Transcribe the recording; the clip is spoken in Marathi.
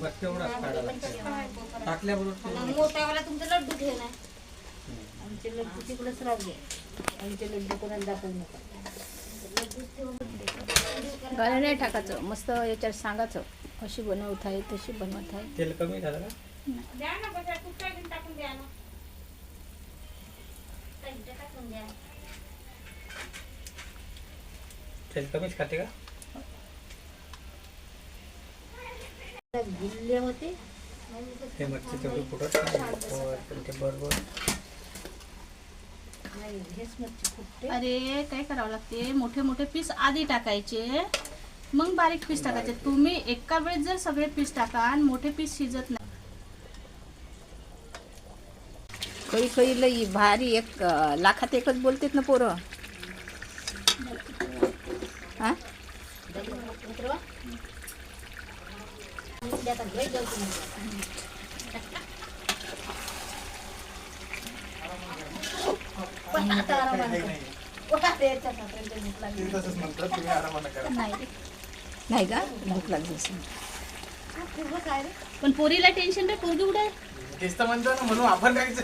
बस तेवढाच काढा टाकल्याबरोबर मोठावाला तुमचं लड्डू ठेव ना. आमचे लड्डू तिकडेच राहू दे. आमचे लड्डू कोणाला दाखवू नका. गाणं नाही टाकायचं, मस्त याच्यात सांगायचं अशी बनवत आहे तशी बनवत आहे. तेल कमी झालं का? द्या ना बघा, तूप टाकून द्या ना. टाकून द्या. तेल कमीच खाते का? गिल्ले होते. ते मच्छी तेवढी फुटत नाही ते बरोबर. नाही, हेच मच्छी फुटते. अरे काय करावं लागते, मोठे मोठे पीस आधी टाकायचे, मग बारीक पीस टाकायचे. तुम्ही एका वेळेस जर सगळे पीस टाका आणि मोठे पीस शिजत नाही. काही काही लई भारी एक लाखात एकच बोलतेत ना पोरं. हा उतरवा. द्या आता, लई जळतं म्हणजे. पण आता आरामाने कर. पोटात याच्यात आपल्याला भूक लागली. नाही का भूक लागली असेल. खूपच आहे रे. पण पोरीला टेन्शन रे, पोरगी उडाय. तेच तर म्हणतो ना, म्हणून आपण काय